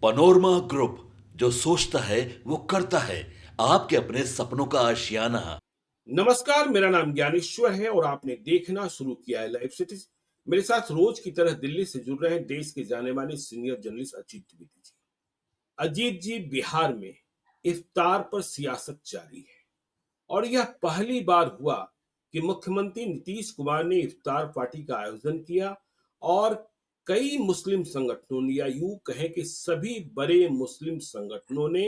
Panorama group, जो सोचता है वो करता है। आपके अपने सपनों का आशियाना। नमस्कार, मेरा नाम ज्ञानेश्वर है और आपने देखना शुरू किया है लाइव सिटीज। मेरे साथ रोज की तरह दिल्ली से जुड़ रहे हैं देश के जाने माने सीनियर जर्नलिस्ट अजीत द्विवेदी जी। अजीत जी, बिहार में इफ्तार पर सियासत जारी है और यह पहली बार हुआ कि मुख्यमंत्री नीतीश कुमार ने इफ्तार पार्टी का आयोजन किया और कई मुस्लिम संगठनों ने, या यूं कहें कि सभी बड़े मुस्लिम संगठनों ने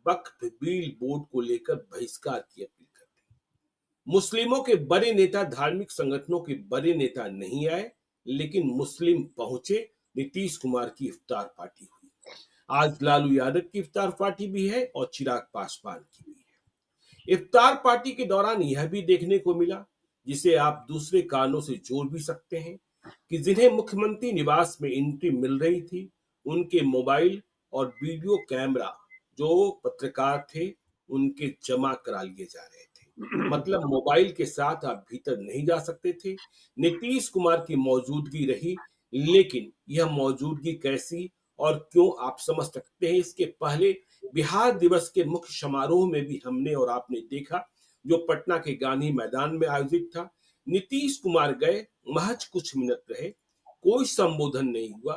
वक्फ बिल बोर्ड को लेकर बहिष्कार की अपील कर दी। मुस्लिमों के बड़े नेता, धार्मिक संगठनों के बड़े नेता नहीं आए, लेकिन मुस्लिम पहुंचे। नीतीश कुमार की इफ्तार पार्टी हुई। आज लालू यादव की इफ्तार पार्टी भी है और चिराग पासवान की भी है। इफ्तार पार्टी के दौरान यह भी देखने को मिला, जिसे आप दूसरे कारणों से जोड़ भी सकते हैं, कि जिन्हें मुख्यमंत्री निवास में एंट्री मिल रही थी, उनके मोबाइल और वीडियो कैमरा जो पत्रकार थे उनके जमा करा लिए जा रहे थे। मतलब मोबाइल के साथ आप भीतर नहीं जा सकते थे। नीतीश कुमार की मौजूदगी रही, लेकिन यह मौजूदगी कैसी और क्यों, आप समझ सकते हैं। इसके पहले बिहार दिवस के मुख्य समारोह में भी हमने और आपने देखा, जो पटना के गांधी मैदान में आयोजित था। नीतीश कुमार गए, महज कुछ मिनट रहे, कोई संबोधन नहीं हुआ,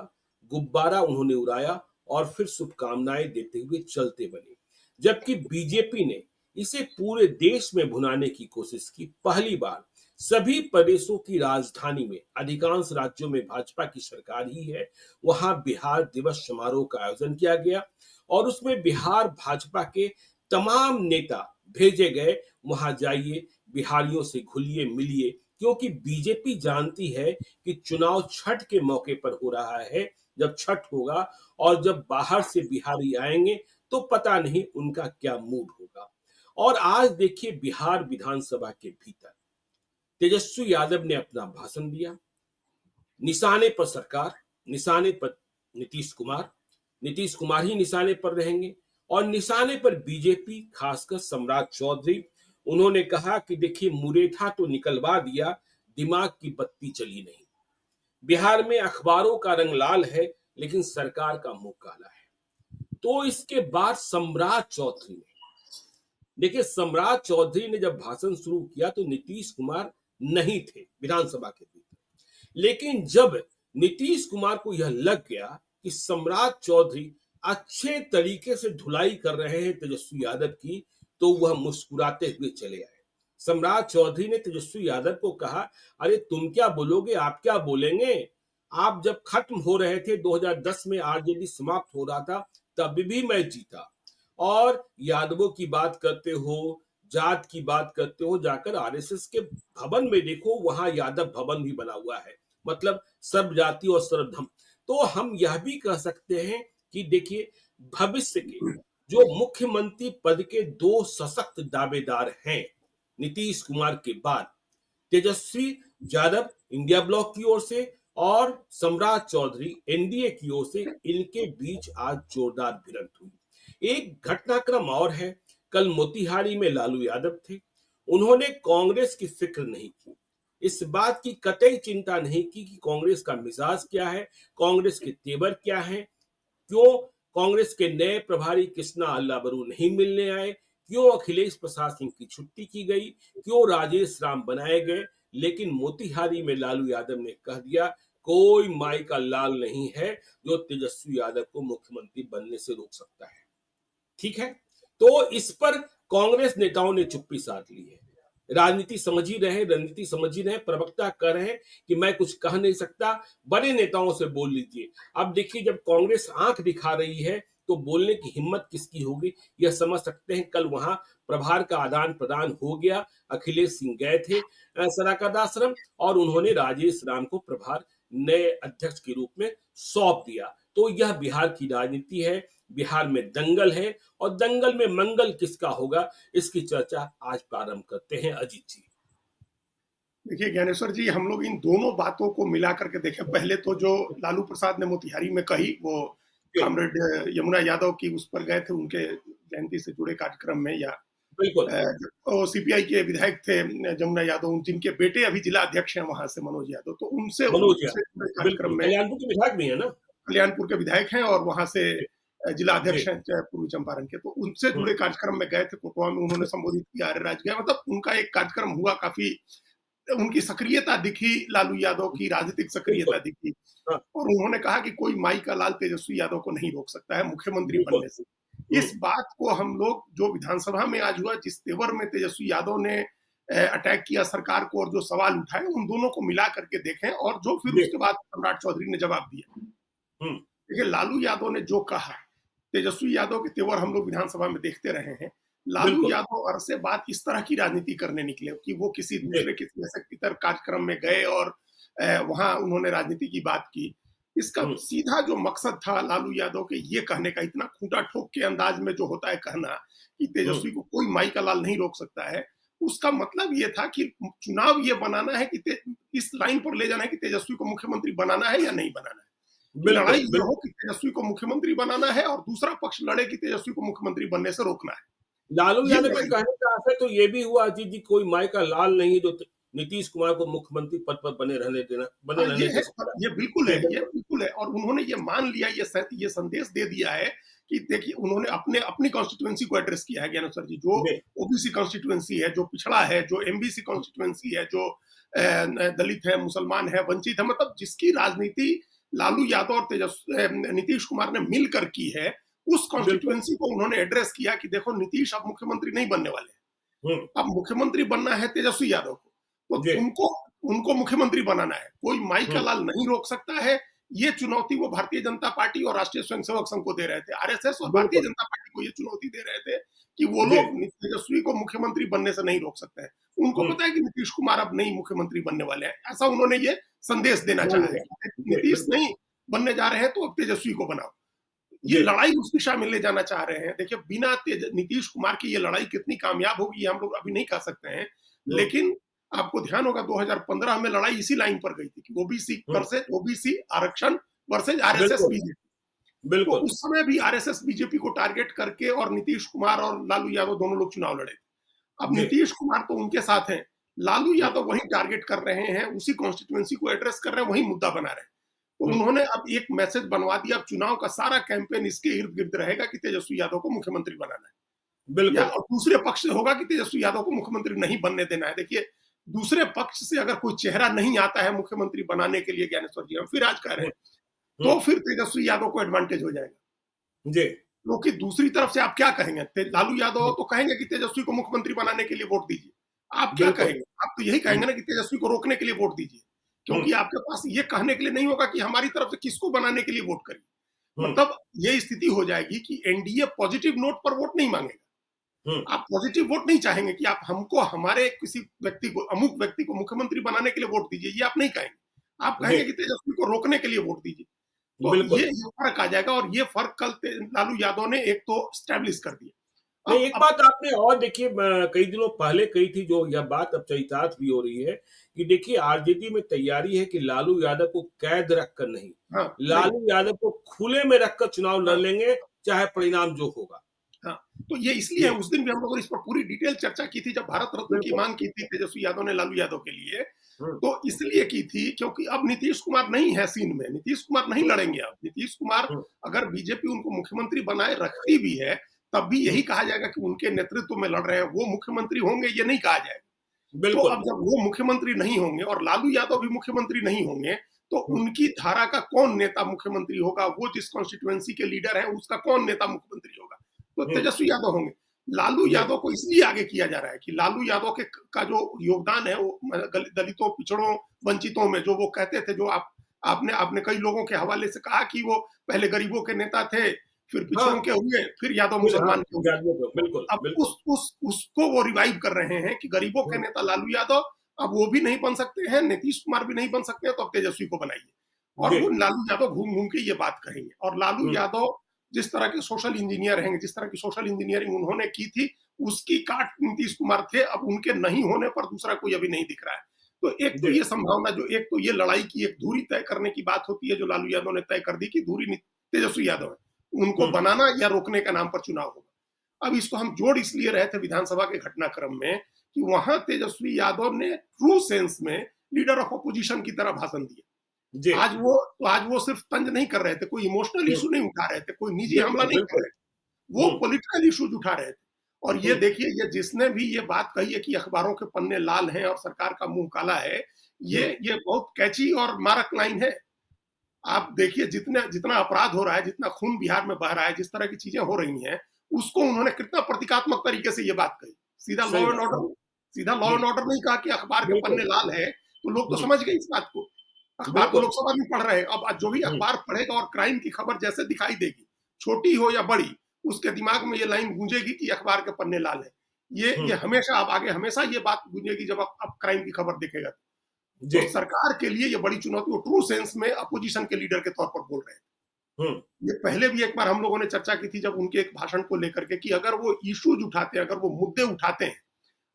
गुब्बारा उन्होंने उड़ाया और फिर शुभकामनाएं देते हुए चलते बने। जबकि बीजेपी ने इसे पूरे देश में भुनाने की कोशिश की। पहली बार सभी प्रदेशों की राजधानी में, अधिकांश राज्यों में भाजपा की सरकार ही है, वहां बिहार दिवस समारोह का आयोजन किया गया और उसमें बिहार भाजपा के तमाम नेता भेजे गए। वहां जाइए, बिहारियों से घुलिए मिलिए, क्योंकि बीजेपी जानती है कि चुनाव छठ के मौके पर हो रहा है। जब छठ होगा और जब बाहर से बिहारी आएंगे तो पता नहीं उनका क्या मूड होगा। और आज देखिए, बिहार विधानसभा के भीतर तेजस्वी यादव ने अपना भाषण दिया। निशाने पर सरकार, निशाने पर नीतीश कुमार, नीतीश कुमार ही निशाने पर रहेंगे और निशाने पर बीजेपी, खासकर सम्राट चौधरी। उन्होंने कहा कि देखिए, मुरेठा तो निकलवा दिया, दिमाग की बत्ती चली नहीं। बिहार में अखबारों का रंग लाल है, लेकिन सरकार का मुंह काला है। तो इसके बाद सम्राट चौधरी ने, देखिए, सम्राट चौधरी ने जब भाषण शुरू किया तो नीतीश कुमार नहीं थे विधानसभा के भीतर। लेकिन जब नीतीश कुमार को यह लग गया कि सम्राट चौधरी अच्छे तरीके से धुलाई कर रहे हैं तेजस्वी यादव की, तो वह मुस्कुराते हुए चले आए। सम्राट चौधरी ने तेजस्वी यादव को कहा, अरे तुम क्या बोलोगे, आप क्या बोलेंगे। आप जब खत्म हो रहे थे 2010 में, आरजेडी समाप्त हो रहा था, तब भी मैं जीता। और यादवों की बात करते हो, जात की बात करते हो, जाकर आरएसएस के भवन में देखो, वहां यादव भवन भी बना हुआ है। मतलब सर्व जाति और सर्वधर्म। तो हम यह भी कह सकते हैं कि देखिए, भविष्य के जो मुख्यमंत्री पद के दो सशक्त दावेदार हैं नीतीश कुमार के बाद, तेजस्वी यादव इंडिया ब्लॉक की ओर से और सम्राट चौधरी एनडीए की ओर से, इनके बीच आज जोरदार भिड़ंत हुई। एक घटनाक्रम और है, कल मोतिहारी में लालू यादव थे। उन्होंने कांग्रेस की फिक्र नहीं की, इस बात की कतई चिंता नहीं की कि कांग्रेस का मिजाज क्या है, कांग्रेस के तेवर क्या है, क्यों कांग्रेस के नए प्रभारी कृष्णा अल्लाबरू नहीं मिलने आए, क्यों अखिलेश प्रसाद सिंह की छुट्टी की गई, क्यों राजेश राम बनाए गए। लेकिन मोतिहारी में लालू यादव ने कह दिया, कोई माई का लाल नहीं है जो तेजस्वी यादव को मुख्यमंत्री बनने से रोक सकता है। ठीक है, तो इस पर कांग्रेस नेताओं ने चुप्पी साध ली है। राजनीति समझ ही रहे, रणनीति समझ ही रहे, प्रवक्ता कह रहे हैं कि मैं कुछ कह नहीं सकता, बड़े नेताओं से बोल लीजिए। अब देखिए, जब कांग्रेस आंख दिखा रही है तो बोलने की हिम्मत किसकी होगी, यह समझ सकते हैं। कल वहां प्रभार का आदान प्रदान हो गया। अखिलेश सिंह गए थे सराकत आश्रम और उन्होंने राजेश राम को प्रभार नए अध्यक्ष के रूप में सौंप दिया। तो यह बिहार की राजनीति है, बिहार में दंगल है और दंगल में मंगल किसका होगा, इसकी चर्चा आज प्रारंभ करते हैं। अजीत जी, देखिए ज्ञानेश्वर जी, हम लोग इन दोनों बातों को मिला करके देखें। पहले तो जो लालू प्रसाद ने मोतिहारी में कही, वो कॉमरेड यमुना यादव की उस पर गए थे, उनके जयंती से जुड़े कार्यक्रम में, या बिल्कुल सीपीआई के विधायक थे यमुना यादव, जिनके बेटे अभी जिला अध्यक्ष हैं वहां से, मनोज यादव, तो उनसे मनोज उनसे यादव जुड़े बिल्कुल कार्यक्रम में, कल्याणपुर के विधायक भी है ना। कल्याणपुर के विधायक हैं और वहां से जिला अध्यक्ष जी, हैं पूर्वी चंपारण के, तो उनसे हुँ, जुड़े कार्यक्रम में गए थे कोटवा में, उन्होंने संबोधित किया आर्य राजगीर, मतलब उनका एक कार्यक्रम हुआ, काफी उनकी सक्रियता दिखी, लालू यादव की राजनीतिक सक्रियता बिल्कुल, दिखी, हाँ, और उन्होंने कहा कि कोई माई का लाल तेजस्वी यादव को नहीं रोक सकता है मुख्यमंत्री बिल्कुल, बनने से। हुँ, इस बात को हम लोग जो विधानसभा में आज हुआ, जिस तेवर में तेजस्वी यादव ने अटैक किया सरकार को और जो सवाल उठाए, उन दोनों को मिला करके देखें, और जो फिर जी, उसके बाद सम्राट चौधरी ने जवाब दिया। हुँ, देखिए, लालू यादव ने जो कहा, तेजस्वी यादव के तेवर हम लोग विधानसभा में देखते रहे हैं। लालू बिल्कुल, यादव अरसे बाद इस तरह की राजनीति करने निकले कि वो किसी जी, दूसरे किसी ऐसे इतर कार्यक्रम में गए और वहां उन्होंने राजनीति की बात की। इसका हुँ, सीधा जो मकसद था लालू यादव के ये कहने का, इतना खूंटा ठोक के अंदाज में जो होता है कहना कि हुँ, तेजस्वी को कोई माई का लाल नहीं रोक सकता है, उसका मतलब ये था कि चुनाव ये बनाना है कि इस लाइन पर ले जाना है कि तेजस्वी को मुख्यमंत्री बनाना है या नहीं बनाना है। लड़ाई बिल्कुल, ये हो बिल्कुल। कि तेजस्वी को मुख्यमंत्री बनाना है, और दूसरा पक्ष लड़े कि तेजस्वी को मुख्यमंत्री बनने से रोकना है। लालू ये यादव के लड़ाई, कहने का असर तो ये भी हुआ अजीत जी, कोई माई का लाल नहीं है जो नीतीश कुमार को मुख्यमंत्री पद पर बने हाँ, ये रहने है, दे सकता है। ये बिल्कुल है, जी, ये बिल्कुल। बिल्कुल है, और उन्होंने ये मान लिया, ये संदेश दे दिया है कि देखिए, उन्होंने अपनी कॉन्स्टिट्यूएंसी को एड्रेस किया है ज्ञानेश्वर जी, जो जी, ओबीसी कॉन्स्टिट्यूएंसी है, जो पिछड़ा है, जो एमबीसी कॉन्स्टिट्यूएंसी है, जो दलित है, मुसलमान है, वंचित है, मतलब जिसकी राजनीति लालू यादव और नीतीश कुमार ने मिलकर की है, उस बिल्कुल। कॉन्स्टिट्यूएंसी को उन्होंने एड्रेस किया कि देखो, नीतीश अब मुख्यमंत्री नहीं बनने वाले हैं। हुँ, अब मुख्यमंत्री बनना है तेजस्वी यादव को, तो जी, उनको उनको मुख्यमंत्री बनाना है, कोई माई का हुँ, लाल नहीं रोक सकता है। ये चुनौती वो भारतीय जनता पार्टी और राष्ट्रीय स्वयंसेवक संघ को दे रहे थे, आरएसएस और भारतीय बिल्कुल। जनता पार्टी को ये चुनौती दे रहे थे कि वो जी, लोग तेजस्वी को मुख्यमंत्री बनने से नहीं रोक सकते हैं। उनको हुँ, पता है कि नीतीश कुमार अब नहीं मुख्यमंत्री बनने वाले हैं, ऐसा उन्होंने ये संदेश देना समझ चाहा है गया। कि जी, नीतीश बिल्कुल। नहीं बनने जा रहे हैं, तो अब तेजस्वी को बनाओ। ये जी, लड़ाई उस दिशा में ले जाना चाह रहे हैं। देखिए, बिना नीतीश कुमार की ये लड़ाई कितनी कामयाब होगी, ये हम लोग अभी नहीं कह सकते हैं। हुँ, लेकिन आपको ध्यान होगा, 2015 में लड़ाई इसी लाइन पर गई थी कि हुँ, ओबीसी आरक्षण वर्सेज आरएसएस बिल्कुल, बीजेपी। तो बिल्कुल। उस समय भी आरएसएस बीजेपी को टारगेट करके और नीतीश कुमार और लालू यादव दोनों लोग चुनाव लड़े। अब जी, नीतीश कुमार तो उनके साथ हैं, लालू हुँ, यादव वही टारगेट कर रहे हैं, उसी कॉन्स्टिट्यूएंसी को एड्रेस कर रहे हैं, वही मुद्दा बना रहे हैं। तो हुँ, उन्होंने अब एक मैसेज बनवा दिया, अब चुनाव का सारा कैंपेन इसके इर्द-गिर्द रहेगा कि तेजस्वी यादव को मुख्यमंत्री बनाना है। या बिल्कुल। और दूसरे पक्ष से होगा कि तेजस्वी यादव को मुख्यमंत्री नहीं बनने देना है। देखिए, दूसरे पक्ष से अगर कोई चेहरा नहीं आता है मुख्यमंत्री बनाने के लिए, ज्ञानेश्वर जी, हम फिर आज कह रहे हुँ, हैं, हुँ, तो फिर तेजस्वी यादव को एडवांटेज हो जाएगा। जी, क्योंकि दूसरी तरफ से आप क्या कहेंगे? लालू यादव हुँ, तो कहेंगे कि तेजस्वी को मुख्यमंत्री बनाने के लिए वोट दीजिए। आप क्या बिल्कुल। कहेंगे? आप तो यही हुँ, कहेंगे ना कि तेजस्वी को रोकने के लिए वोट दीजिए। हुँ, क्योंकि आपके पास ये कहने के लिए नहीं होगा कि हमारी तरफ से किसको बनाने के लिए वोट करिए। हुँ, मतलब ये स्थिति हो जाएगी कि एनडीए पॉजिटिव नोट पर वोट नहीं मांगेगा। हुँ, आप पॉजिटिव वोट नहीं चाहेंगे कि आप हमको, हमारे किसी व्यक्ति को, अमुक व्यक्ति को मुख्यमंत्री बनाने के लिए वोट दीजिए, ये आप नहीं कहेंगे। आप जी, कहेंगे कि तेजस्वी को रोकने के लिए वोट दीजिए। तो बिल्कुल। ये फर्क आ जाएगा, और ये फर्क कल लालू यादव ने एक तो स्टैब्लिश कर दिया। नहीं, अब एक अब बात आपने और देखिए कई दिनों पहले कही थी, जो यह बात अब चरितार्थ भी हो रही है कि देखिए आरजेडी में तैयारी है कि लालू यादव को कैद रखकर नहीं, हाँ, नहीं, लालू यादव को खुले में रखकर चुनाव लड़ हाँ, लेंगे, चाहे परिणाम जो होगा। हाँ। तो ये इसलिए जी, उस दिन भी हम लोगों ने इस पर पूरी डिटेल चर्चा की थी, जब भारत रत्न की बिल्कुल। मांग की थी तेजस्वी यादव ने लालू यादव के लिए। हुँ, तो इसलिए की थी क्योंकि अब नीतीश कुमार नहीं है सीन में, नीतीश कुमार नहीं हुँ, लड़ेंगे अब। नीतीश कुमार, हुँ, अगर बीजेपी उनको मुख्यमंत्री बनाए रखती भी है, तब भी हुँ, यही कहा जाएगा कि उनके नेतृत्व में लड़ रहे हैं, वो मुख्यमंत्री होंगे, ये नहीं कहा जाएगा। तो बिल्कुल। अब जब वो मुख्यमंत्री नहीं होंगे और लालू यादव भी मुख्यमंत्री नहीं होंगे, तो हुँ, उनकी धारा का कौन नेता मुख्यमंत्री होगा? वो जिस कॉन्स्टिट्यूएंसी के लीडर है, उसका कौन नेता मुख्यमंत्री होगा? तो हुँ, तेजस्वी यादव होंगे। लालू जी, यादव को इसलिए आगे किया जा रहा है कि लालू यादव का जो योगदान है, वो दलितों, पिछड़ों, वंचितों में, जो वो कहते थे, जो आपने आपने कई लोगों के हवाले से कहा कि वो पहले गरीबों के नेता थे, फिर हाँ, पिछड़ों के हुए, फिर यादव फिर हाँ, मुसलमान के हुए। जानबूझ के बिल्कुल, अब बिल्कुल। उसको वो रिवाइव कर रहे हैं कि गरीबों के हुँ, नेता लालू यादव, अब वो भी नहीं बन सकते हैं, नीतीश कुमार भी नहीं बन सकते हैं, तो अब तेजस्वी को बनाइए। और जी, वो लालू यादव घूम घूम के ये बात कहेंगे, और लालू हुँ, यादव जिस तरह के सोशल इंजीनियर हैं, जिस तरह की सोशल इंजीनियरिंग उन्होंने की थी, उसकी काट नीतीश कुमार थे। अब उनके नहीं होने पर दूसरा कोई अभी नहीं दिख रहा है। तो एक तो जी, ये संभावना, जो एक तो ये लड़ाई की एक धुरी तय करने की बात होती है, जो लालू यादव ने तय कर दी कि धुरी तेजस्वी यादव है, उनको हुँ, बनाना या रोकने का नाम पर चुनाव होगा। अब इसको हम जोड़ इसलिए रहे थे विधानसभा के घटनाक्रम में कि वहां तेजस्वी यादव ने ट्रू सेंस में लीडर ऑफ अपोजिशन की तरह भाषण दिया। जी आज वो सिर्फ तंज नहीं कर रहे थे, कोई इमोशनल हम्म, इशू नहीं उठा रहे थे, कोई निजी हमला बिल्कुल नहीं कर बिल्कुल रहे थे, वो हम्म पॉलिटिकल इश्यूज उठा रहे थे। और ये हम्म देखिए, ये जिसने भी ये बात कही है कि अखबारों के पन्ने लाल हैं और सरकार का मुंह काला है, हम्म ये बहुत कैची और मारक लाइन है। आप देखिए, जितना जितना अपराध हो रहा है, जितना खून बिहार में बह रहा है, जिस तरह की चीजें हो रही हैं, उसको उन्होंने कितना प्रतीकात्मक तरीके से ये बात कही। सीधा लॉ सही एंड बात ऑर्डर, सीधा लॉ हम्म एंड ऑर्डर नहीं कहा कि अखबार के बिल्कुल पन्ने लाल है, तो लोग तो हम्म समझ गए इस बात को। अखबार तो बिल्कुल लोकसभा में पढ़ रहे हैं, अब जो भी हम्म अखबार पढ़ेगा और क्राइम की खबर जैसे दिखाई देगी, छोटी हो या बड़ी, उसके दिमाग में ये लाइन गूंजेगी कि अखबार के पन्ने लाल है। ये हम्म हमेशा, अब आगे हमेशा ये बात गूंजेगी जब आप क्राइम की खबर देखेगा। जी तो सरकार के लिए ये बड़ी चुनौती, वो ट्रू सेंस में अपोजिशन के लीडर के तौर पर बोल रहे हैं। हम्म ये पहले भी एक बार हम लोगों ने चर्चा की थी जब उनके एक भाषण को लेकर के, कि अगर वो इश्यूज उठाते हैं, अगर वो मुद्दे उठाते हैं,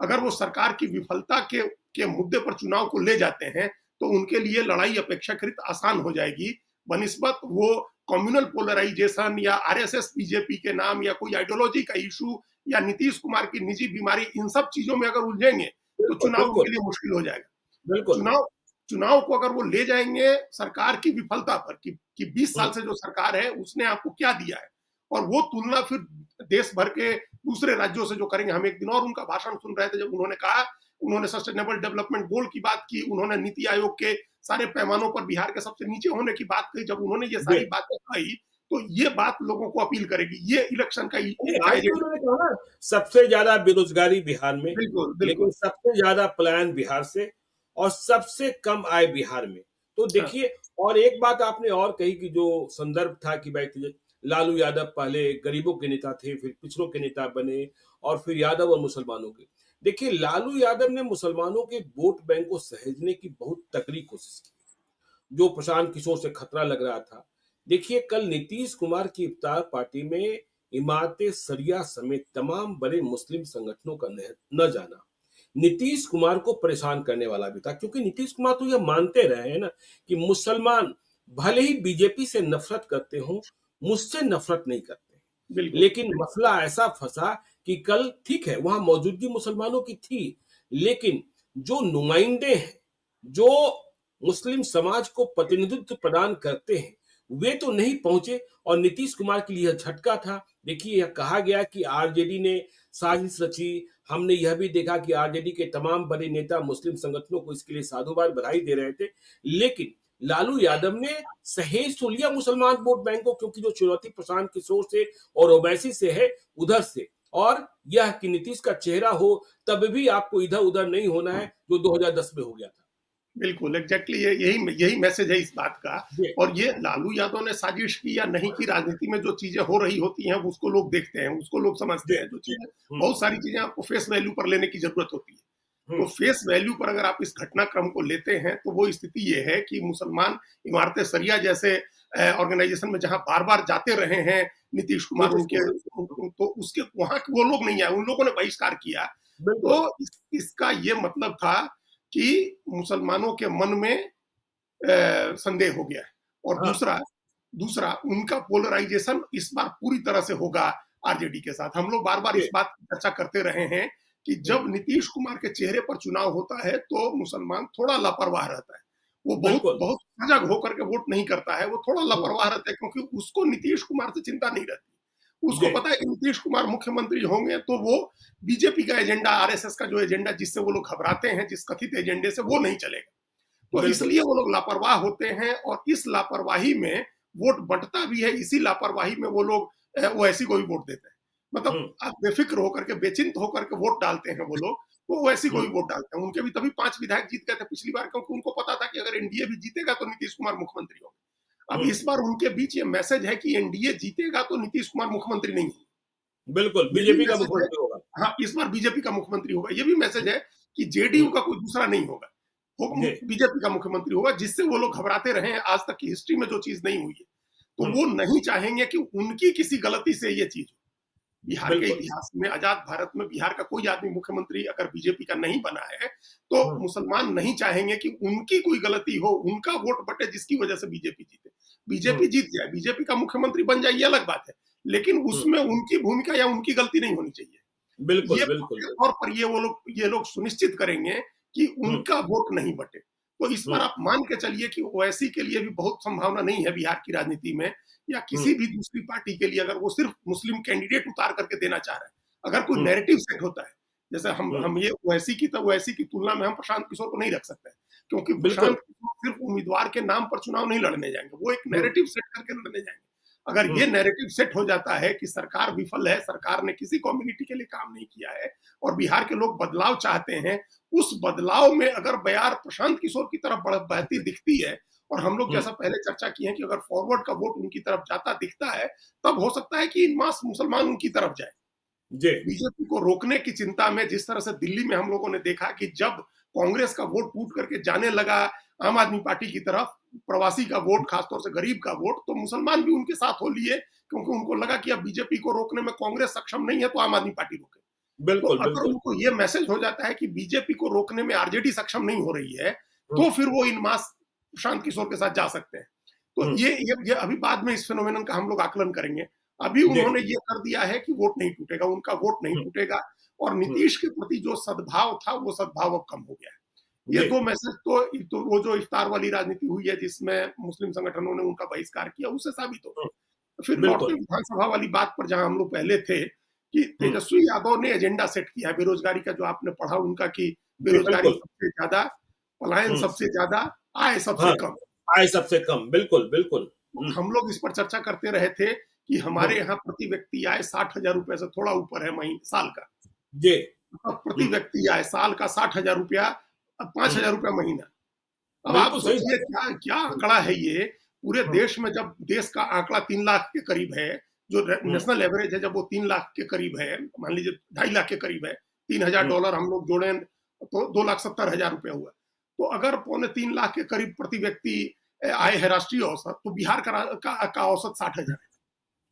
अगर वो सरकार की विफलता के मुद्दे पर चुनाव को ले जाते हैं, तो उनके लिए लड़ाई अपेक्षाकृत आसान हो जाएगी, बनिस्बत वो कम्युनल पोलराइजेशन या आरएसएस बीजेपी के नाम या कोई आइडियोलॉजी का इशू या नीतीश कुमार की निजी बीमारी, इन सब चीजों में अगर उलझेंगे तो बिल्कुल चुनाव बिल्कुल उनके लिए मुश्किल हो जाएगा। बिल्कुल चुनाव चुनाव को अगर वो ले जाएंगे सरकार की विफलता पर, कि 20 साल हम्म से जो सरकार है उसने आपको क्या दिया है, और वो तुलना फिर देश भर के दूसरे राज्यों से जो करेंगे। हम एक दिन और उनका भाषण सुन रहे थे, जब उन्होंने कहा, उन्होंने सस्टेनेबल डेवलपमेंट गोल की बात की, उन्होंने नीति आयोग के सारे पैमानों पर बिहार के सबसे नीचे होने की बात कही। जब उन्होंने ये जी सारी बातें कही, तो ये बात लोगों को अपील करेगी। ये इलेक्शन का नहीं, एक आज भी एजेंडा। उन्होंने कहा ना, सबसे ज्यादा बेरोजगारी बिहार में, बिल्कुल लेकिन बिल्कुल। सबसे ज्यादा पलायन बिहार से, और सबसे कम आय बिहार में। तो हाँ, देखिए, और एक बात आपने और कही कि जो संदर्भ था कि भाई लालू यादव पहले गरीबों के नेता थे, फिर पिछड़ों के नेता बने, और फिर यादव और मुसलमानों के। देखिए, लालू यादव ने मुसलमानों के वोट बैंक को सहेजने की बहुत तगड़ी कोशिश की, जो प्रशांत किशोर से खतरा लग रहा था। देखिए, कल नीतीश कुमार की इफ्तार पार्टी में इमारत सरिया समेत तमाम बड़े मुस्लिम संगठनों का न जाना नीतीश कुमार को परेशान करने वाला भी था, क्योंकि नीतीश कुमार तो यह मानते रहे हैं ना कि मुसलमान भले ही बीजेपी से नफरत करते हों, मुझसे नफरत नहीं करते। बिल्कुल लेकिन मसला ऐसा फंसा कि कल ठीक है, वहां मौजूदगी मुसलमानों की थी, लेकिन जो नुमाइंदे हैं, जो मुस्लिम समाज को प्रतिनिधित्व प्रदान करते हैं, वे तो नहीं पहुंचे, और नीतीश कुमार के लिए यह झटका था। देखिए, यह कहा गया कि आरजेडी ने साजिश रची। हमने यह भी देखा कि आरजेडी के तमाम बड़े नेता मुस्लिम संगठनों को इसके लिए साधुवाद बधाई दे रहे थे, लेकिन लालू यादव ने सहेज तो लिया मुसलमान वोट बैंक को, क्योंकि जो चुनौती प्रशांत किशोर से और ओवैसी से है, उधर से, और यह कि नीतीश का चेहरा हो, तब भी आपको इधर उधर नहीं होना है, जो 2010 में हो गया था। बिल्कुल एग्जैक्टली, यही मैसेज है इस बात का। जी और ये लालू यादव ने साजिश की या नहीं की, राजनीति में जो चीजें हो रही होती हैं उसको लोग देखते हैं, उसको लोग समझते जी हैं। जो चीजें, हम्म बहुत सारी चीजें आपको फेस वैल्यू पर लेने की जरूरत होती है। तो हम्म फेस वैल्यू पर अगर आप इस घटनाक्रम को लेते हैं, तो वो स्थिति ये है कि मुसलमान इमारत सरिया जैसे ऑर्गेनाइजेशन में जहां बार बार जाते रहे हैं नीतीश कुमार, नीतीश उनके कुमार तो उसके वहां वो लोग नहीं आए, उन लोगों ने बहिष्कार किया। बिल्कुल तो इसका ये मतलब था कि मुसलमानों के मन में संदेह हो गया है। और हाँ दूसरा दूसरा उनका पोलराइजेशन इस बार पूरी तरह से होगा आरजेडी के साथ। हम लोग बार बार जी इस बात की चर्चा करते रहे हैं कि जब हम्म नीतीश कुमार के चेहरे पर चुनाव होता है, तो मुसलमान थोड़ा लापरवाह रहता है। वो बहुत बिल्कुल बहुत सजग होकर के वोट नहीं करता है, वो थोड़ा हम्म लापरवाह रहता है, क्योंकि उसको नीतीश कुमार से चिंता नहीं रहती। उसको जी पता है कि नीतीश कुमार मुख्यमंत्री होंगे तो वो बीजेपी का एजेंडा, आरएसएस का जो एजेंडा जिससे वो लोग घबराते हैं, जिस कथित एजेंडे से, वो नहीं चलेगा। तो बिल्कुल इसलिए वो लोग लापरवाह होते हैं, और इस लापरवाही में वोट बंटता भी है। इसी लापरवाही में वो लोग वो ऐसी को भी वोट देते हैं। मतलब हम्म आप बेफिक्र होकर के, बेचिंत होकर के वोट डालते हैं वो लोग, वो ऐसी को भी हम्म वोट डालते हैं। उनके भी तभी 5 विधायक जीत गए थे पिछली बार, क्योंकि उनको पता था कि अगर एनडीए भी जीतेगा तो नीतीश कुमार मुख्यमंत्री होंगे। अब हम्म इस बार उनके बीच ये मैसेज है कि एनडीए जीतेगा तो नीतीश कुमार मुख्यमंत्री नहीं होंगे। बिल्कुल ये भी बीजेपी का मैसेज है। मुख्यमंत्री होगा। हाँ, इस बार बीजेपी का मुख्यमंत्री होगा। ये भी मैसेज है कि जेडीयू हम्म का कोई दूसरा नहीं होगा, वो जी बीजेपी का मुख्यमंत्री होगा, जिससे वो लोग घबराते रहे हैं। आज तक की हिस्ट्री में जो चीज नहीं हुई है, तो हम्म वो नहीं चाहेंगे कि उनकी किसी गलती से ये चीज हो। बिहार के बिल्कुल इतिहास में, आजाद भारत में, बिहार का कोई आदमी मुख्यमंत्री अगर बीजेपी का नहीं बना है, तो हम्म मुसलमान नहीं चाहेंगे कि उनकी कोई गलती हो, उनका वोट बटे, जिसकी वजह से बीजेपी जीते। बीजेपी हम्म जीत जाए, बीजेपी का मुख्यमंत्री बन जाए, ये अलग बात है, लेकिन हम्म उसमें उनकी भूमिका या उनकी गलती नहीं होनी चाहिए। बिल्कुल ये बिल्कुल पक्के तौर पर ये लोग सुनिश्चित करेंगे कि हम्म उनका वोट नहीं बटे। तो इस बार आप मान के चलिए कि ओवैसी के लिए भी बहुत संभावना नहीं है बिहार की राजनीति में, या किसी भी दूसरी पार्टी के लिए, अगर वो सिर्फ मुस्लिम कैंडिडेट उतार करके देना चाह रहा है। अगर कोई नैरेटिव सेट होता है, जैसे हम ये ओवैसी की तुलना में हम प्रशांत किशोर को नहीं रख सकते, क्योंकि प्रशांत किशोर सिर्फ उम्मीदवार के नाम पर चुनाव नहीं लड़ने जाएंगे, वो एक नैरेटिव सेट करके लड़ने जाएंगे। अगर ये नैरेटिव सेट हो जाता है कि सरकार विफल है, सरकार ने किसी कम्युनिटी के लिए काम नहीं किया है और बिहार के लोग बदलाव चाहते हैं, उस बदलाव में अगर बयार प्रशांत किशोर की तरफ बहती दिखती है, और हम लोग जैसा पहले चर्चा की है कि अगर फॉरवर्ड का वोट उनकी तरफ जाता दिखता है, तब हो सकता है कि इन मास मुसलमान उनकी तरफ जाए। बीजेपी को रोकने की चिंता में, जिस तरह से दिल्ली में हम लोगों ने देखा कि जब कांग्रेस का वोट टूट करके जाने लगा आम आदमी पार्टी की तरफ, प्रवासी का वोट, खासतौर से गरीब का वोट, तो मुसलमान भी उनके साथ हो लिए, क्योंकि उनको लगा कि अब बीजेपी को रोकने में कांग्रेस सक्षम नहीं है, तो आम आदमी पार्टी रोके। बिल्कुल, तो अगर उनको ये मैसेज हो जाता है कि बीजेपी को रोकने में आरजेडी सक्षम नहीं हो रही है, तो फिर वो इन मास प्रशांत किशोर के साथ जा सकते हैं। तो ये अभी बाद में इस फिनोमेनन का हम लोग आकलन करेंगे। अभी उन्होंने ये कर दिया है कि वोट नहीं टूटेगा, उनका वोट नहीं टूटेगा, और नीतीश के प्रति जो सद्भाव था, वो सद्भाव अब कम हो गया है। ये दो मैसेज तो वो जो इफ्तार वाली राजनीति हुई है, जिसमें मुस्लिम संगठनों ने उनका बहिष्कार किया, उससे साबित हो। फिर लौटते विधानसभा वाली बात पर, जहां हम लोग पहले थे कि तेजस्वी यादव ने एजेंडा सेट किया बेरोजगारी का, जो आपने पढ़ा उनका, कि बेरोजगारी सबसे ज्यादा, पलायन सबसे ज्यादा, आय सबसे कम। आय सबसे कम, बिल्कुल बिल्कुल। हम लोग इस पर चर्चा करते रहे थे कि हमारे यहाँ प्रति व्यक्ति आय 60,000 रुपए से थोड़ा ऊपर है महीने, साल का। प्रति व्यक्ति आय साल का 60,000 रुपया, 5,000 रुपया महीना। अब आप सोचिए क्या आंकड़ा है ये पूरे देश में। जब देश का आंकड़ा 3 लाख के करीब है, जो नेशनल एवरेज है, जब वो 3 लाख के करीब है, मान लीजिए 2.5 लाख के करीब है, $3,000 हम लोग जोड़े तो 2,70,000 रुपया हुआ। तो अगर 2.25 लाख के करीब प्रति व्यक्ति आय है राष्ट्रीय औसत, तो बिहार का औसत 60,000 है।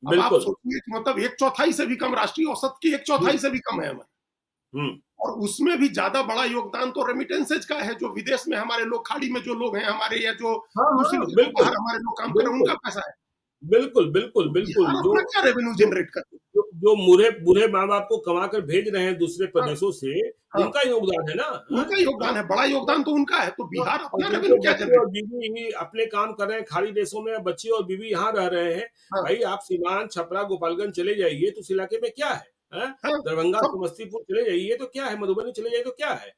अब आप सोचिए कि मतलब 1/4 से भी कम, राष्ट्रीय औसत की 1/4 से भी कम है हमारे। और उसमें भी ज्यादा बड़ा योगदान तो रेमिटेंसेज का है, जो विदेश में हमारे लोग, खाड़ी में जो लोग हैं हमारे, या जो दूसरी बाहर हमारे लोग काम कर रहे हैं, उनका पैसा है। बिल्कुल बिल्कुल बिल्कुल। जो क्या रेवेन्यू जनरेट करते, जो बूढ़े माँ बाप को कमा कर भेज रहे हैं दूसरे प्रदेशों से, उनका योगदान है ना, उनका योगदान है, बड़ा योगदान तो उनका है। तो बिहार अपना रेवेन्यू क्या जनरेट, और बीवी अपने काम कर रहे हैं खाड़ी देशों में, बच्चे और बीवी यहाँ रह रहे हैं। भाई आप सीवान, छपरा, गोपालगंज चले जाइए तो उस इलाके में क्या है, दरभंगा, समस्तीपुर चले जाइए तो क्या है, मधुबनी चले जाइए तो क्या है,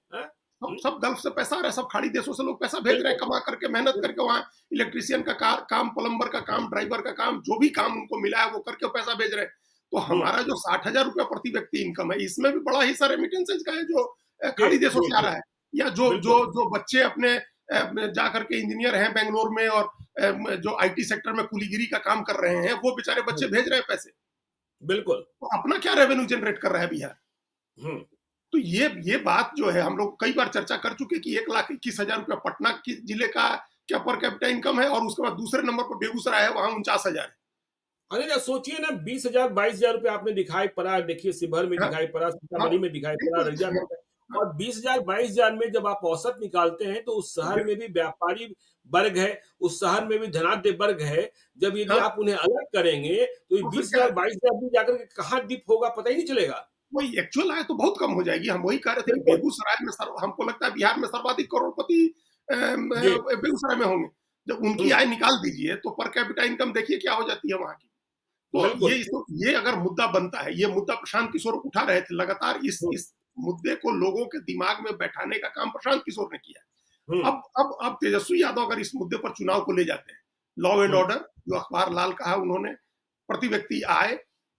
सब गल्फ से पैसा आ रहा है, सब खाड़ी देशों से लोग पैसा भेज रहे हैं, कमा करके, मेहनत करके, वहाँ इलेक्ट्रीशियन का काम, प्लम्बर का काम, ड्राइवर का काम, जो भी काम उनको मिला है वो करके पैसा भेज रहे हैं। तो हमारा जो 60,000 रुपया प्रति व्यक्ति इनकम है, इसमें भी बड़ा हिस्सा रेमिटेंसेज का है, जो खाड़ी देशों से आ रहा है। या जो बच्चे अपने जा करके इंजीनियर हैं बेंगलोर में, और जो आईटी सेक्टर में कुलीगिरी का काम कर रहे हैं, वो बेचारे बच्चे भेज रहे हैं पैसे। बिल्कुल। तो अपना क्या रेवेन्यू जनरेट कर रहा है बिहार। तो ये बात जो है, हम लोग कई बार चर्चा कर चुके कि 1,21,000 रुपया पटना की जिले का क्या पर कैपिटा इनकम है, और उसके बाद दूसरे नंबर पर बेगूसराय है, वहां 49,000 है। अरे ना सोचिए ना, 20,000 22,000 रुपया आपने दिखाई पड़ा, देखिए शिवहर में दिखाई पड़ा, सीतामढ़ी में दिखाई पड़ा, रैया में, और 20,000 22,000 में जब आप औसत निकालते हैं, तो उस शहर में भी व्यापारी वर्ग है, उस शहर में भी धनाढ्य वर्ग है। जब यदि आप उन्हें अलग करेंगे, तो 20,000 22,000 भी जाकर के कहाँ डिप होगा पता ही नहीं चलेगा। वही एक्चुअल आय तो बहुत कम हो जाएगी। हम वही कह रहे थे कि बेगूसराय में हमको लगता है बिहार में सर्वाधिक करोड़पति बेगूसराय में होंगे। जब उनकी आय निकाल दीजिए, तो पर कैपिटा इनकम देखिए क्या हो जाती है वहां की। तो ये अगर मुद्दा बनता है, ये मुद्दा प्रशांत किशोर उठा रहे थे लगातार, इस मुद्दे को लोगों के दिमाग में बैठाने का काम प्रशांत किशोर ने किया। अब तेजस्वी यादव अगर इस मुद्दे पर चुनाव को ले जाते हैं, लॉ एंड ऑर्डर, जो अखबार लाल कहा उन्होंने, प्रति व्यक्ति आय,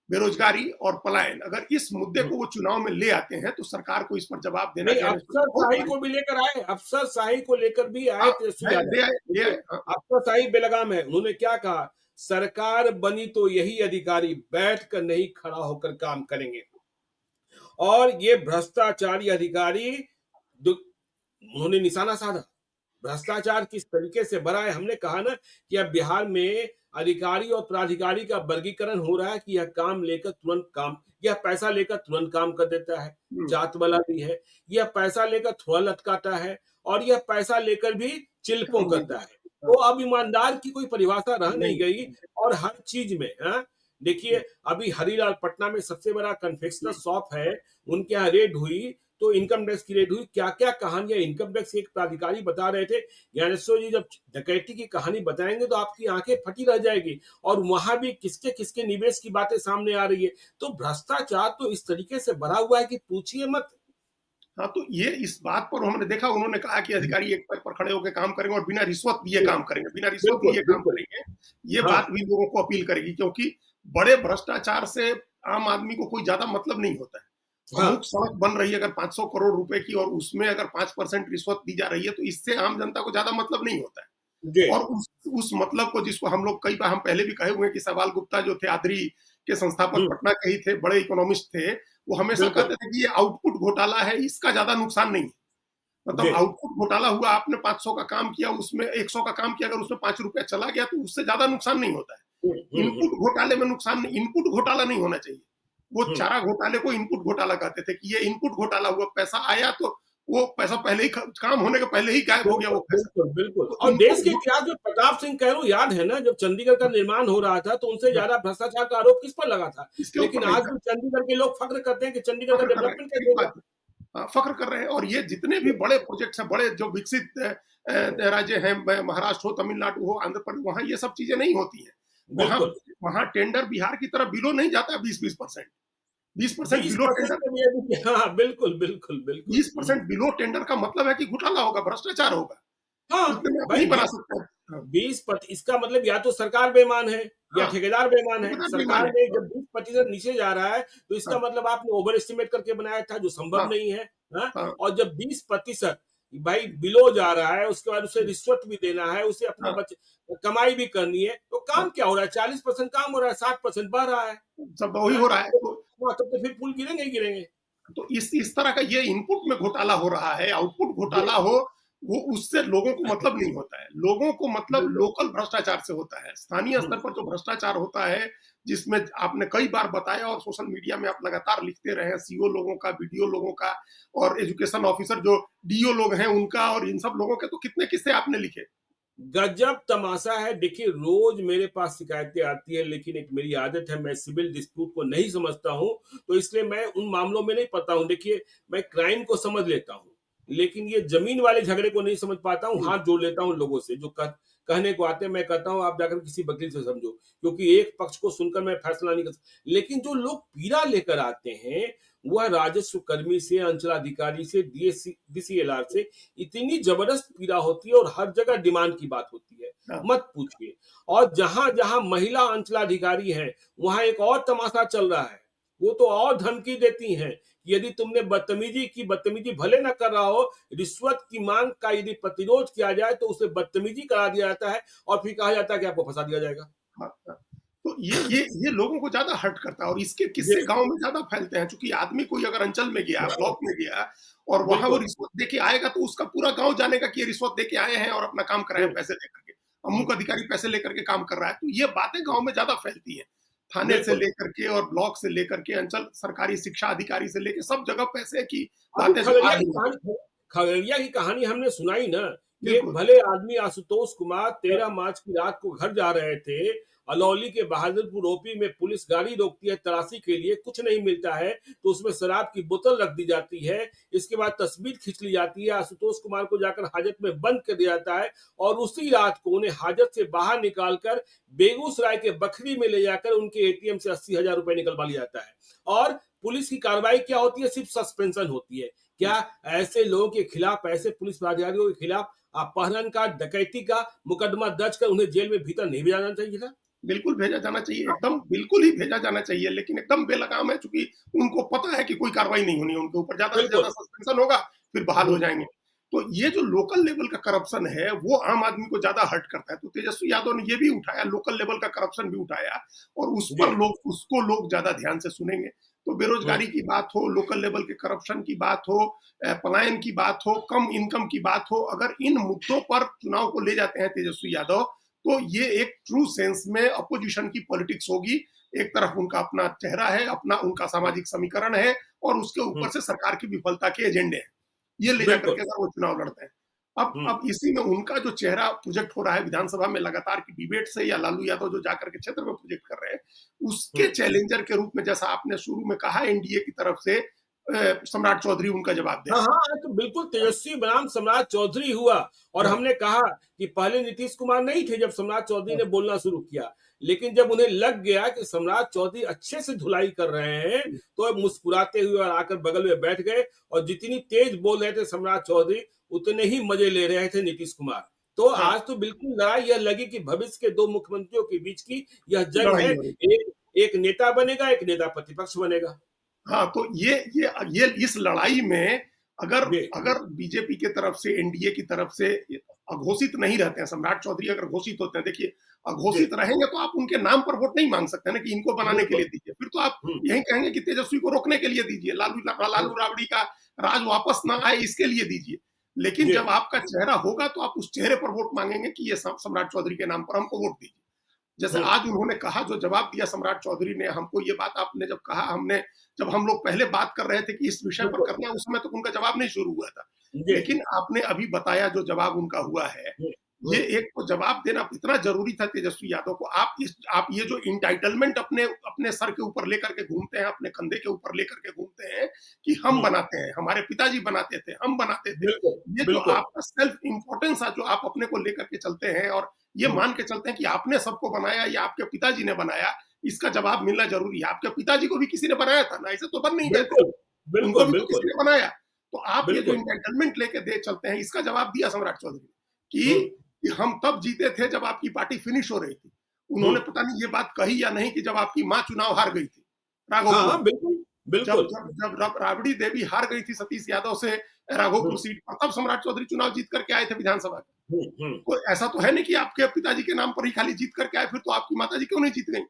बेरोजगारी और पलायन, अगर इस मुद्दे को वो चुनाव में ले आते हैं, तो सरकार को इस पर जवाब देना चाहिए। अफसरशाही को भी लेकर आए, अफसरशाही को लेकर भी आए। अफसरशाही बेलगाम है। उन्होंने क्या कहा, सरकार बनी तो यही अधिकारी बैठकर नहीं खड़ा होकर काम करेंगे, और ये भ्रष्टाचारी अधिकारी, उन्होंने निशाना साधा। भ्रष्टाचार किस तरीके से भरा है, हमने कहा ना कि अब बिहार में अधिकारी और प्राधिकारी का वर्गीकरण हो रहा है कि यह काम लेकर तुरंत काम, यह पैसा लेकर तुरंत काम कर देता है, जात वाला भी है, यह पैसा लेकर थोड़ा लटकाता है, और यह पैसा लेकर भी चिल्पों करता है। तो अब ईमानदार की कोई परिभाषा रह नहीं गई, और हर चीज में देखिए, अभी हरिलाल पटना में सबसे बड़ा कन्फेक्शनर शॉप है, उनके यहाँ रेड हुई तो इनकम टैक्स की रेड हुई। क्या-क्या कहानियाँ इनकम टैक्स के एक प्राधिकारी बता रहे थे। ज्ञानेश्वर जी जब डकैती की कहानी बताएँगे तो आपकी आँखें फटी रह जाएगी, और वहाँ भी किसके-किसके निवेश की बातें सामने आ रही है। तो भ्रष्टाचार तो इस तरीके से भरा हुआ है कि पूछिए मत। हाँ, तो ये इस बात पर हमने देखा, उन्होंने कहा कि अधिकारी एक पैर पर खड़े होकर काम करेंगे और बिना रिश्वत दिए काम करेंगे, बिना रिश्वत बिल्कुल, लिए काम बिल्कुल। करेंगे। ये हाँ, बात भी लोगों को अपील करेगी, क्योंकि बड़े भ्रष्टाचार से आम आदमी को कोई ज्यादा मतलब नहीं होता है। हाँ, अमुक सड़क बन रही है अगर 500 करोड़ रुपए की, और उसमें अगर 5% रिश्वत दी जा रही है, तो इससे आम जनता को ज्यादा मतलब नहीं होता है। जी। और उस मतलब को, जिसको हम लोग कई बार, हम पहले भी कहे हुए हैं कि सवाल गुप्ता जो थे, आदरी के संस्थापक, हुँ, पटना के ही थे, बड़े इकोनॉमिस्ट थे, वो हमेशा बिल्कुल। कहते थे कि ये आउटपुट घोटाला है, इसका ज्यादा नुकसान नहीं है। मतलब जी। आउटपुट घोटाला हुआ, आपने 500 का काम किया, उसमें 100 का काम किया, अगर उसमें 5 रुपया चला गया तो उससे ज्यादा नुकसान नहीं होता है। हुँ, हुँ, हुँ, इनपुट घोटाले में नुकसान नहीं, इनपुट घोटाला नहीं होना चाहिए। वो हुँ। चारा घोटाले को इनपुट घोटाला कहते थे कि ये इनपुट घोटाला हुआ, पैसा आया तो वो पैसा पहले ही काम होने के पहले ही गायब हो गया वो बिल्कुल, पैसा। बिल्कुल, बिल्कुल। तो और देश के इनपुट इतिहास में प्रताप सिंह कैरो याद है ना, जब चंडीगढ़ का निर्माण हो रहा था तो उनसे ज्यादा भ्रष्टाचार का आरोप किस पर लगा था? इसके लेकिन ऊपर नहीं आज था। भी चंडीगढ़ के लोग फ़ख्र करते हैं कि चंडीगढ़ का फख्र कर रहे हैं, डेवलपमेंट कैसे ठीक हुआ? बात है। फख्र कर रहे हैं, और ये जितने भी बड़े प्रोजेक्ट्स हैं, बड़े जो विकसित राज्य हैं, महाराष्ट्र हो, तमिलनाडु हो, आंध्र प्रदेश, वहाँ ये सब चीजें नहीं होती हैं। वहाँ बिल्कुल, वहाँ टेंडर बिहार की तरह बिलो नहीं जाता है 20-20%। 20% बिलो 20% टेंडर, में भी यदि हाँ, बिल्कुल, बिल्कुल, बिल्कुल। 20% बिलो टेंडर का मतलब है कि घोटाला होगा, भ्रष्टाचार होगा। हाँ, उतने में आप भाई नहीं बना सकते। हाँ, 20 इसका मतलब या तो सरकार बेईमान है या हाँ, ठेकेदार बेईमान है। ठेकेदार बेईमान सरकार है। ने जब 20% नीचे जा रहा है तो इसका हाँ, मतलब आपने ओवर एस्टिमेट करके बनाया था, जो संभव हाँ, नहीं है। हाँ? हाँ, और जब 20% भाई बिलो जा रहा है, उसके बाद उसे रिश्वत भी देना है, उसे अपना हाँ, कमाई भी करनी है, तो हाँ, काम क्या हो रहा है? 40% काम हो रहा है, 60% बढ़ रहा है। सब वही हाँ? हो रहा है। तो हाँ, तब तो फिर पुल गिरेंगे ही गिरेंगे। तो इस तरह का ये इनपुट में घोटाला हो रहा है, आउटपुट जी, घोटाला हो, वो उससे लोगों को मतलब नहीं होता है। लोगों को मतलब बिल्कुल। लोकल भ्रष्टाचार से होता है। स्थानीय हुँ, स्तर पर जो भ्रष्टाचार होता है, जिसमें आपने कई बार बताया और सोशल मीडिया में आप लगातार लिखते रहे हैं, सीओ लोगों का, बीडीओ लोगों का, और एजुकेशन ऑफिसर जो डीओ लोग हैं उनका, और इन सब लोगों के तो कितने किस्से आपने लिखे। गजब तमाशा है। देखिए, रोज मेरे पास शिकायतें आती है, लेकिन एक मेरी आदत है, मैं सिविल डिस्प्यूट को नहीं समझता हूँ, तो इसलिए मैं उन मामलों में नहीं पड़ता हूँ। देखिए, मैं क्राइम को समझ लेता हूँ, लेकिन ये जमीन वाले झगड़े को नहीं समझ पाता हूँ। हुँ, हाथ जोड़ लेता हूँ लोगों से जो कहने को आते हैं, मैं कहता हूँ आप जाकर किसी वकील से समझो, क्योंकि एक पक्ष को सुनकर मैं फैसला नहीं कर सकता। लेकिन जो लोग पीड़ा लेकर आते हैं, वह राजस्व कर्मी से, अंचलाधिकारी से, डीसीएलआर से इतनी जबरदस्त पीड़ा होती है, और हर जगह डिमांड की बात होती है, हाँ, मत पूछिए। और जहां जहां महिला अंचलाधिकारी हैं, वहां एक और तमाशा चल रहा है। वो तो और धमकी देती हैं, यदि तुमने बदतमीजी की, बदतमीजी भले ना कर रहा हो, रिश्वत की मांग का यदि प्रतिरोध किया जाए तो उसे बदतमीजी करा दिया जाता है, और फिर कहा जाता है कि आपको फंसा दिया जाएगा। हाँ, हाँ। तो ये लोगों को ज्यादा हर्ट करता है, और इसके जी, किस्से गांव में ज्यादा फैलते हैं, क्योंकि आदमी कोई अगर अंचल में गया, ब्लॉक में गया, और वहां वो बिल्कुल। रिश्वत दे के आएगा, तो उसका पूरा गांव जानेगा कि ये रिश्वत दे के आए हैं और अपना काम कराए हैं हम्म, पैसे लेकर के। हम्म, अमुक अधिकारी पैसे लेकर के काम कर रहा है, तो ये बातें गांव में ज्यादा फैलती हैं। थाने से बिल्कुल। लेकर के और ब्लॉक से लेकर के अंचल सरकारी शिक्षा अधिकारी से लेकर सब जगह पैसे की अभी बातें जो आ रही हैं। खगड़िया की कहानी हमने सुनाई ना, कि एक बिल्कुल। भले आदमी आशुतोष कुमार 13 मार्च की रात को घर जा रहे थे। अलौली के बहादुरपुर ओपी में पुलिस गाड़ी रोकती है तलाशी के लिए, कुछ नहीं मिलता है, तो उसमें शराब की बोतल रख दी जाती है। इसके बाद तस्वीर खींच ली जाती है, आशुतोष कुमार को जाकर हाजत में बंद कर दिया जाता है, और उसी रात को उन्हें हाजत से बाहर निकालकर बेगूसराय के बखरी में ले जाकर उनके एटीएम से 80,000 रुपए निकलवा लिया जाता है। और पुलिस की कार्रवाई क्या होती है? सिर्फ सस्पेंशन होती है। क्या ऐसे लोगों के खिलाफ, ऐसे पुलिस अधिकारियों के खिलाफ अपहरण का, डकैती का मुकदमा दर्ज कर उन्हें जेल में भीतर नहीं भेजा जाना चाहिए था? बिल्कुल भेजा जाना चाहिए, एकदम बिल्कुल ही भेजा जाना चाहिए, लेकिन एकदम बेलगाम है, चूंकि उनको पता है कि कोई कार्रवाई नहीं होनी है उनके ऊपर, ज्यादा से ज्यादा बिल्कुल। सस्पेंशन होगा, फिर बहाल हो हम्म, जाएंगे। तो ये जो लोकल लेवल का करप्शन है, वो आम आदमी को ज्यादा हर्ट करता है। तो तेजस्वी यादव ने ये भी उठाया, लोकल लेवल का करप्शन भी उठाया, और उस जी। पर उसको लोग ज्यादा ध्यान से सुनेंगे। तो बेरोजगारी की बात हो, लोकल लेवल के करप्शन की बात हो, पलायन की बात हो, कम इनकम की बात हो, अगर इन मुद्दों पर चुनाव को ले जाते हैं तेजस्वी यादव, तो ये एक ट्रू सेंस में अपोजिशन की पॉलिटिक्स होगी। एक तरफ उनका अपना चेहरा है, अपना उनका सामाजिक समीकरण है, और उसके ऊपर हम्म, से सरकार की विफलता के एजेंडे हैं। ये ले जाकर बिल्कुल। के अगर वो चुनाव लड़ते हैं, हम्म, अब इसी में उनका जो चेहरा प्रोजेक्ट हो रहा है विधानसभा में लगातार की डिबेट से, या लालू यादव जो जाकर के क्षेत्र में प्रोजेक्ट कर रहे हैं, उसके हम्म, चैलेंजर के रूप में, जैसा आपने शुरू में कहा, एनडीए की तरफ से सम्राट चौधरी उनका जवाब दे। हाँ हाँ, तो बिल्कुल तेजस्वी बनाम सम्राट चौधरी हुआ। और हाँ, हमने कहा कि पहले नीतीश कुमार नहीं थे जब सम्राट चौधरी ने बोलना शुरू किया, लेकिन जब उन्हें लग गया कि सम्राट चौधरी अच्छे से धुलाई कर रहे हैं तो अब मुस्कुराते हुए और आकर बगल में बैठ गए, और जितनी तेज बोल रहे थे सम्राट चौधरी उतने ही मजे ले रहे थे नीतीश कुमार। तो हाँ, आज तो बिल्कुल लड़ाई यह लगी कि भविष्य के दो मुख्यमंत्रियों के बीच की यह जंग लड़ाई है। हो रही। एक एक नेता बनेगा, एक नेता प्रतिपक्ष बनेगा। हाँ, तो ये इस लड़ाई में अगर जी अगर बीजेपी की तरफ से, एनडीए की तरफ से अघोषित नहीं रहते हैं, सम्राट चौधरी अगर घोषित होते हैं, देखिए जी, अघोषित रहेंगे तो आप उनके नाम पर वोट नहीं मांग सकते ना कि इनको बनाने के बिल्कुल। लिए दीजिए। फिर तो आप हम्म, यही कहेंगे कि तेजस्वी को रोकने के लिए दीजिए, लालू राबड़ी का राज वापस ना आए इसके लिए दीजिए। लेकिन जी जब आपका चेहरा होगा तो आप उस चेहरे पर वोट मांगेंगे कि ये सम्राट चौधरी के नाम पर हमको वोट दीजिए। जैसे हम्म, आज उन्होंने कहा, जो जवाब दिया सम्राट चौधरी ने हमको, ये बात आपने जब कहा, हमने जब हम लोग पहले बात कर रहे थे कि इस विषय पर बिल्कुल। करना है, उस समय तो उनका जवाब नहीं शुरू हुआ था। जी लेकिन आपने अभी बताया जो जवाब उनका हुआ है, जी, ये एक तो जवाब देना इतना जरूरी था तेजस्वी यादव को। आप ये जो इंटाइटलमेंट अपने अपने सर के ऊपर लेकर के घूमते हैं, अपने कंधे के ऊपर लेकर के घूमते हैं कि हम हम्म, बनाते हैं, हमारे पिताजी बनाते थे, हम बनाते थे। बिल्कुल ये जो बिल्कुल। आपका सेल्फ इम्पोर्टेंस है, जो आप अपने को लेकर के चलते हैं और ये हम्म, मान के चलते हैं कि आपने सबको बनाया या आपके पिताजी ने बनाया, इसका जवाब मिलना जरूरी है। आपके पिताजी को भी किसी ने बनाया था ना, ऐसे तो बन नहीं गए थे, बिल्कुल उनको बिल्कुल भी तो किसी बिल्कुल ने बनाया। तो आप ये जो बिल्कुल। इंटाइटलमेंट लेके दे चलते हैं, इसका जवाब दिया सम्राट चौधरी ने हम्म, कि हम तब जीते थे जब आपकी पार्टी फिनिश हो रही थी। उन्होंने हम्म, पता नहीं ये बात कही या नहीं कि जब आपकी माँ चुनाव हार गई थी हाँ राघोपुर हाँ, में। बिल्कुल जब बिल्कुल। जब जब राबड़ी देवी हार गई थी सतीश यादव से राघोपुर हम्म, सीट पर, तब सम्राट चौधरी चुनाव जीत करके आए थे विधानसभा में। हम्म। तो ऐसा तो है नहीं कि आपके पिताजी के नाम पर ही खाली जीत करके आए, फिर तो आपकी माताजी क्यों नहीं जीत गई?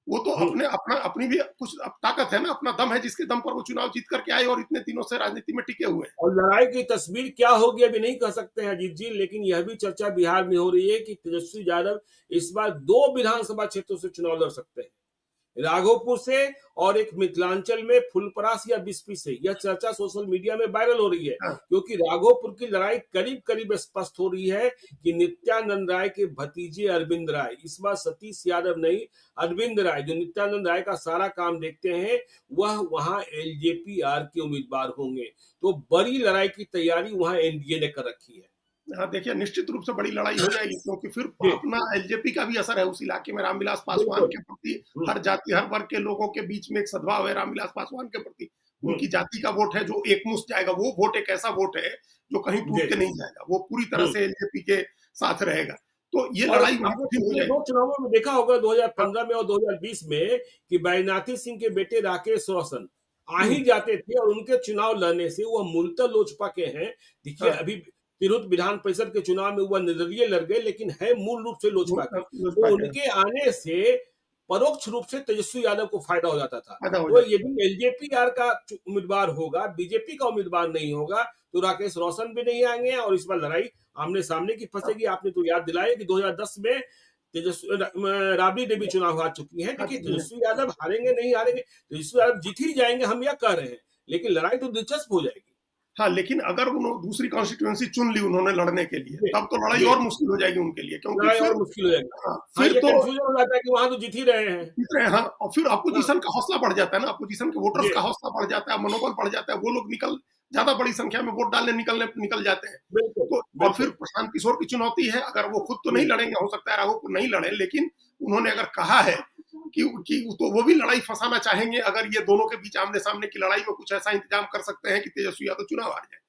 वो तो हम्म। अपने अपना अपनी भी कुछ ताकत है ना, अपना दम है, जिसके दम पर वो चुनाव जीत करके आए और इतने दिनों से राजनीति में टिके हुए हैं। और लड़ाई की तस्वीर क्या होगी अभी नहीं कह सकते हैं अजीत जी, लेकिन यह भी चर्चा बिहार में हो रही है कि तेजस्वी यादव इस बार दो विधानसभा क्षेत्रों से चुनाव लड़ सकते हैं, राघोपुर से और एक मिथिलांचल में फुलपरास या बिस्फी से। यह चर्चा सोशल मीडिया में वायरल हो रही है, हाँ, क्योंकि राघोपुर की लड़ाई करीब करीब स्पष्ट हो रही है कि नित्यानंद राय के भतीजे अरविंद राय, इस बार सतीश यादव नहीं, अरविंद राय जो नित्यानंद राय का सारा काम देखते हैं, वह वहां एलजेपी-आर के उम्मीदवार होंगे। तो बड़ी लड़ाई की तैयारी वहां एनडीए ने कर रखी है। हाँ, देखिए निश्चित रूप से बड़ी लड़ाई हो जाएगी, क्योंकि फिर जी अपना एलजेपी का भी असर है उस इलाके में। रामविलास पासवान बिल्कुल। के प्रति, हम्म, हर जाति हर वर्ग के लोगों के बीच में एक सद्भाव है रामविलास पासवान के प्रति। हम्म, उनकी जाति का वोट है जो एकमुश्त जाएगा। वो वोट एक ऐसा वोट है जो कहीं जी टूट के नहीं जाएगा, वो पूरी तरह हम्म। से एलजेपी के साथ रहेगा। तो ये और लड़ाई वहां आपने कठिन हो पिछले जाएगी। दो चुनावों में देखा होगा, हाँ, 2015 में और 2020 में, कि बैजनाथी सिंह के बेटे राकेश रोशन आ ही हम्म, जाते थे, और उनके चुनाव लड़ने से वह मूलतः लोजपा के हैं। देखिए हाँ, अभी तिरहुत विधान परिषद के चुनाव में वह निर्दलीय लड़ गए, लेकिन है मूल रूप से लोजपा के। लोजपा तो के उनके आने से परोक्ष रूप से तेजस्वी यादव को फायदा हो जाता था। पैदा हो तो जाएगा। यदि एलजेपी-आर का उम्मीदवार होगा, बीजेपी का उम्मीदवार नहीं होगा, तो राकेश रोशन भी नहीं आएंगे और इस बार लड़ाई आमने सामने की फंसेगी। आपने तो याद दिलाया कि 2010 में तेजस्वी राबड़ी देवी चुनाव हार चुकी है। हाँ, देखिए तेजस्वी यादव हारेंगे नहीं हारेंगे, तेजस्वी यादव जीत ही जाएंगे, हम यह कह रहे हैं, लेकिन लड़ाई तो दिलचस्प हो जाएगी। हाँ, लेकिन अगर उन्होंने दूसरी कॉन्स्टिट्यूएंसी चुन ली उन्होंने लड़ने के लिए, जी तब तो लड़ाई जी, और मुश्किल हो जाएगी उनके लिए, क्योंकि लड़ाई फिर और मुश्किल हो जाएगी। हाँ, हाँ, फिर ये तो कंफ्यूजन हो जाता है कि वहां तो जीत ही रहे हैं। जीत रहे हैं। हाँ, और फिर हाँ, अपोजिशन का हौसला बढ़ जाता है ना, अपोजिशन के वोटर्स जी का हौसला बढ़ जाता है, मनोबल बढ़ जाता है, वो लोग ज्यादा बड़ी संख्या में वोट डालने निकल जाते हैं। बिल्कुल तो और फिर बिल्कुल। प्रशांत किशोर की चुनौती है, अगर वो खुद तो नहीं हम्म, लड़ेंगे, हो सकता है राघोपुर नहीं लड़े, लेकिन उन्होंने अगर कहा है कि तो वो भी लड़ाई फंसाना चाहेंगे, अगर ये दोनों के बीच आमने सामने की लड़ाई में कुछ ऐसा इंतजाम कर सकते हैं कि तेजस्वी यादव चुनाव हार जाए।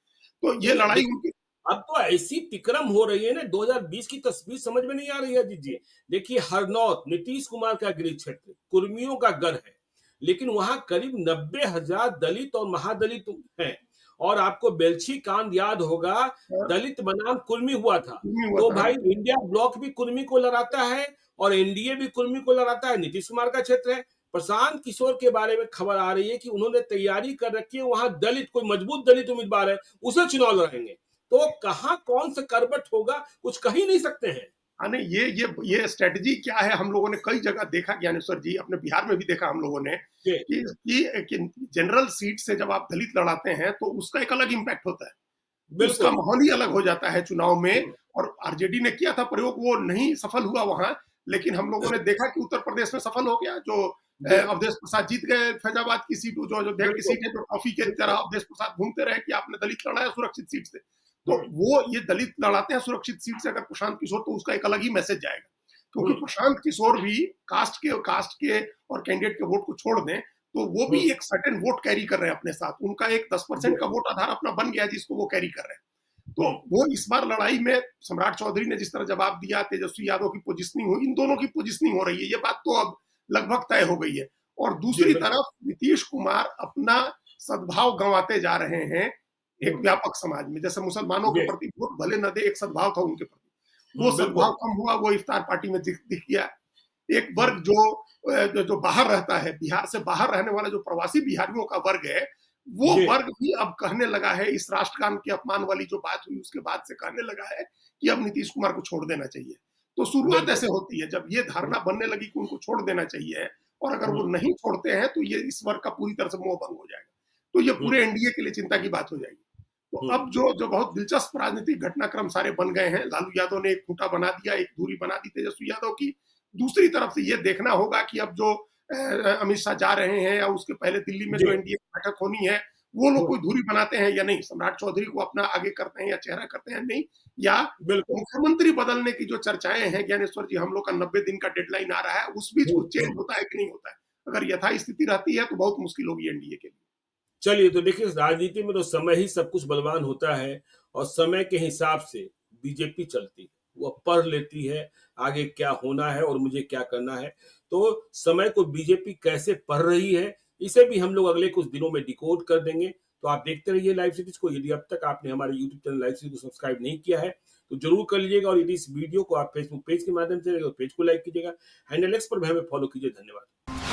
तो ये नहीं लड़ाई देखिए, उनकी। अब तो ऐसी तिक्रम हो रही है ना, 2020 की तस्वीर समझ में नहीं आ रही है अजीत जी। देखिए हरनौत नीतीश कुमार का गृह क्षेत्र, कुर्मियों का गढ़ है, लेकिन वहां करीब 90,000 दलित और महादलित हैं। और आपको बेलछी कांड याद होगा, दलित बनाम कुर्मी हुआ था। नहीं हुआ तो था। भाई इंडिया ब्लॉक भी कुर्मी को लड़ाता है और एनडीए भी कुर्मी को लड़ाता है, नीतीश कुमार का क्षेत्र है। प्रशांत किशोर के बारे में खबर आ रही है कि उन्होंने तैयारी कर रखी है, वहां दलित कोई मजबूत दलित उम्मीदवार है, उसे चुनाव लड़ेंगे। तो कहां कौन सा करबट होगा, कुछ कह ही नहीं सकते हैं। हाँ, नहीं, ये स्ट्रेटजी क्या है, हम लोगों ने कई जगह देखा ज्ञानेश्वर जी, अपने बिहार में भी देखा हम लोगों ने जी कि जनरल सीट से जब आप दलित लड़ाते हैं तो उसका एक अलग इम्पैक्ट होता है, उसका बिल्कुल। माहौल ही अलग हो जाता है चुनाव में। और आरजेडी ने किया था प्रयोग, वो नहीं सफल हुआ वहां, लेकिन हम लोगों ने देखा कि उत्तर प्रदेश में सफल हो गया। जो अवधेश प्रसाद जीत गए फैजाबाद की सीट, जो अयोध्या की सीट है, जो ट्रॉफी की तरह अवधेश प्रसाद घूमते रहे कि आपने दलित लड़ा है सुरक्षित सीट से। तो वो ये दलित लड़ाते हैं सुरक्षित सीट से अगर प्रशांत किशोर, तो उसका एक अलग ही मैसेज जाएगा, क्योंकि प्रशांत किशोर भी कास्ट के और कैंडिडेट के वोट को छोड़ दें तो वो भी एक सर्टेन वोट कैरी कर रहे हैं अपने साथ। उनका एक 10% का वोट आधार अपना बन गया जिसको वो कैरी कर रहे हैं। तो वो इस बार लड़ाई में सम्राट चौधरी ने जिस तरह जवाब दिया, तेजस्वी यादव की पोजिशनिंग हुई, इन दोनों की पोजिशनिंग हो रही है, ये बात तो अब लगभग तय हो गई है। और दूसरी तरफ नीतीश कुमार अपना सद्भाव गंवाते जा रहे हैं एक व्यापक समाज में। जैसे मुसलमानों के प्रति वोट भले न दे, एक सद्भाव था उनके प्रति, वो सद्भाव कम हुआ, वो इफ्तार पार्टी में दिख गया। एक वर्ग जो बाहर रहता है, बिहार से बाहर रहने वाला जो प्रवासी बिहारियों का वर्ग है, वो वर्ग भी अब कहने लगा है, इस राष्ट्रगान के अपमान वाली जो बात हुई उसके बाद से कहने लगा है कि अब नीतीश कुमार को छोड़ देना चाहिए। तो शुरुआत ऐसे होती है, जब ये धारणा बनने लगी कि उनको छोड़ देना चाहिए, और अगर वो नहीं छोड़ते हैं तो ये इस वर्ग का पूरी तरह से मोह भंग हो जाएगा। तो ये पूरे एनडीए के लिए चिंता की बात हो जाएगी। तो अब जो बहुत दिलचस्प राजनीतिक घटनाक्रम सारे बन गए हैं। लालू यादव ने एक खूंटा बना दिया, एक दूरी बना दी तेजस्वी यादव की। दूसरी तरफ से ये देखना होगा कि अब जो अमित शाह जा रहे हैं या उसके पहले दिल्ली में जो एनडीए की बैठक होनी है, वो लोग कोई दूरी बनाते हैं या नहीं, सम्राट चौधरी को अपना आगे करते हैं या चेहरा करते हैं नहीं, या मुख्यमंत्री बदलने की जो चर्चाएं हैं ज्ञानेश्वर जी, हम लोग का 90 दिन का डेडलाइन आ रहा है, उस बीच कुछ चेंज होता है कि नहीं होता है। अगर यथास्थिति रहती है तो बहुत मुश्किल होगी एनडीए के लिए। चलिए, तो देखिए राजनीति में तो समय ही सब कुछ बलवान होता है, और समय के हिसाब से बीजेपी चलती है, वो पढ़ लेती है आगे क्या होना है और मुझे क्या करना है। तो समय को बीजेपी कैसे पढ़ रही है, इसे भी हम लोग अगले कुछ दिनों में डिकोड कर देंगे। तो आप देखते रहिए लाइव सीरीज को। यदि अब तक आपने हमारे यूट्यूब चैनल लाइव सीरीज को सब्सक्राइब नहीं किया है तो जरूर कर लीजिएगा, और यदि इस वीडियो को आप फेसबुक पेज के माध्यम से पेज को लाइक कीजिएगा, हैंडल एक्स पर भी हमें फॉलो कीजिए। धन्यवाद।